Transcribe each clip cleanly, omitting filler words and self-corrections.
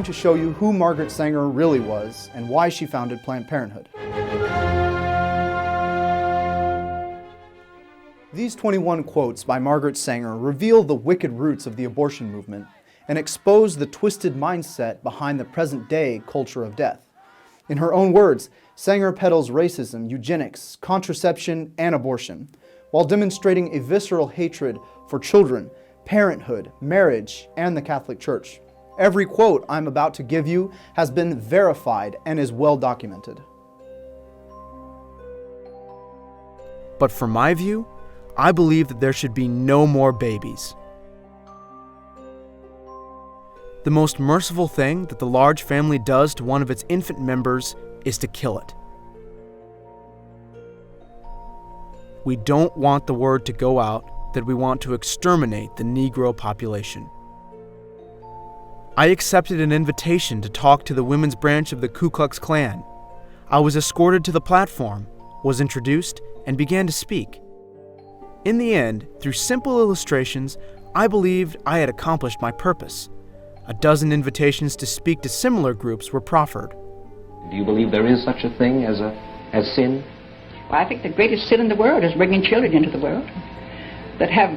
going to show you who Margaret Sanger really was and why she founded Planned Parenthood. These 21 quotes by Margaret Sanger reveal the wicked roots of the abortion movement and expose the twisted mindset behind the present-day culture of death. In her own words, Sanger peddles racism, eugenics, contraception, and abortion, while demonstrating a visceral hatred for children, parenthood, marriage, and the Catholic Church. Every quote I'm about to give you has been verified and is well documented. But from my view, I believe that there should be no more babies. The most merciful thing that the large family does to one of its infant members is to kill it. We don't want the word to go out that we want to exterminate the Negro population. I accepted an invitation to talk to the women's branch of the Ku Klux Klan. I was escorted to the platform, was introduced, and began to speak. In the end, through simple illustrations, I believed I had accomplished my purpose. A dozen invitations to speak to similar groups were proffered. Do you believe there is such a thing as sin? Well, I think the greatest sin in the world is bringing children into the world that have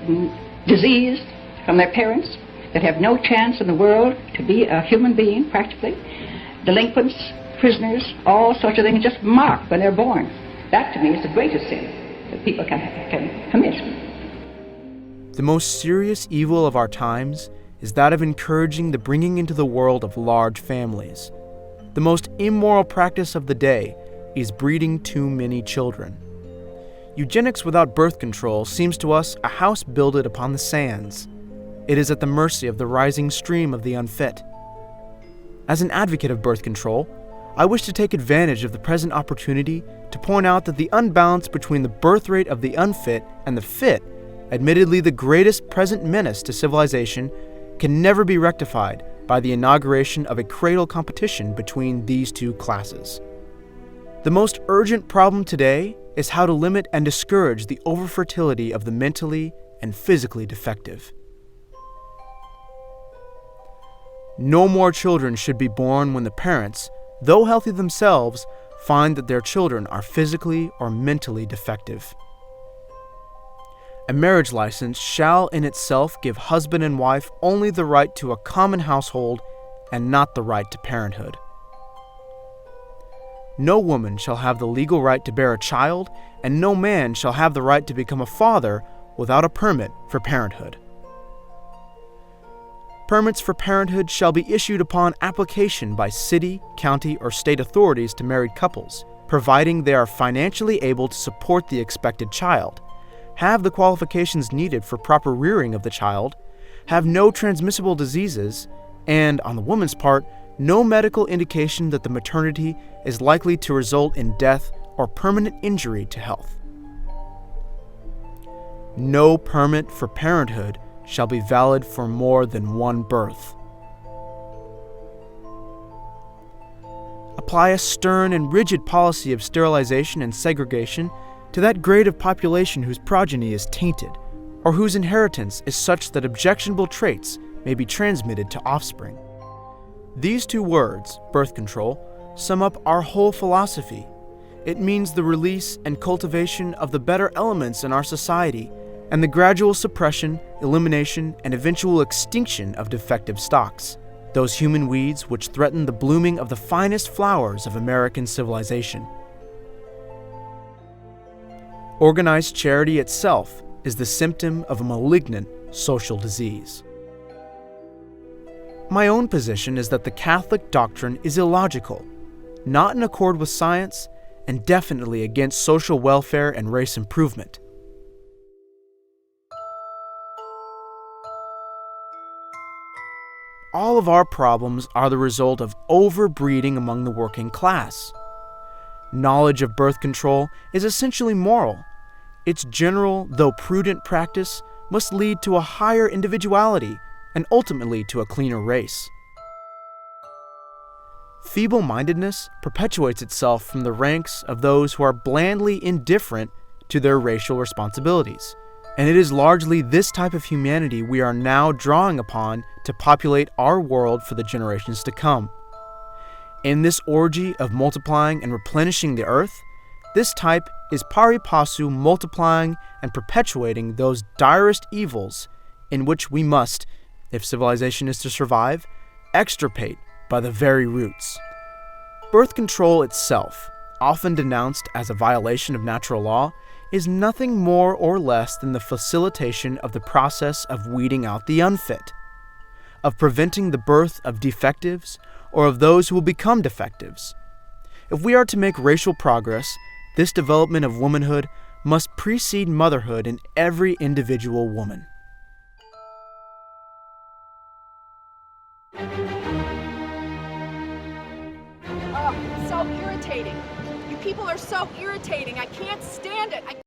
disease from their parents, that have no chance in the world to be a human being, practically. Delinquents, prisoners, all sorts of things just marked when they're born. That, to me, is the greatest sin that people can commit. The most serious evil of our times is that of encouraging the bringing into the world of large families. The most immoral practice of the day is breeding too many children. Eugenics without birth control seems to us a house builded upon the sands. It is at the mercy of the rising stream of the unfit. As an advocate of birth control, I wish to take advantage of the present opportunity to point out that the unbalance between the birth rate of the unfit and the fit, admittedly the greatest present menace to civilization, can never be rectified by the inauguration of a cradle competition between these two classes. The most urgent problem today is how to limit and discourage the overfertility of the mentally and physically defective. No more children should be born when the parents, though healthy themselves, find that their children are physically or mentally defective. A marriage license shall in itself give husband and wife only the right to a common household and not the right to parenthood. No woman shall have the legal right to bear a child, and no man shall have the right to become a father without a permit for parenthood. Permits for parenthood shall be issued upon application by city, county, or state authorities to married couples, providing they are financially able to support the expected child, have the qualifications needed for proper rearing of the child, have no transmissible diseases, and, on the woman's part, no medical indication that the maternity is likely to result in death or permanent injury to health. No permit for parenthood shall be valid for more than one birth. Apply a stern and rigid policy of sterilization and segregation to that grade of population whose progeny is tainted, or whose inheritance is such that objectionable traits may be transmitted to offspring. These two words, birth control, sum up our whole philosophy. It means the release and cultivation of the better elements in our society, and the gradual suppression, elimination, and eventual extinction of defective stocks, those human weeds which threaten the blooming of the finest flowers of American civilization. Organized charity itself is the symptom of a malignant social disease. My own position is that the Catholic doctrine is illogical, not in accord with science, and definitely against social welfare and race improvement. All of our problems are the result of overbreeding among the working class. Knowledge of birth control is essentially moral. Its general, though prudent practice must lead to a higher individuality and ultimately to a cleaner race. Feeble-mindedness perpetuates itself from the ranks of those who are blandly indifferent to their racial responsibilities, And it is largely this type of humanity we are now drawing upon to populate our world for the generations to come. In this orgy of multiplying and replenishing the earth, this type is pari passu multiplying and perpetuating those direst evils in which we must, if civilization is to survive, extirpate by the very roots. Birth control itself, often denounced as a violation of natural law, is nothing more or less than the facilitation of the process of weeding out the unfit, of preventing the birth of defectives or of those who will become defectives. If we are to make racial progress, this development of womanhood must precede motherhood in every individual woman. Oh, so irritating. You people are so irritating. I can't stand it.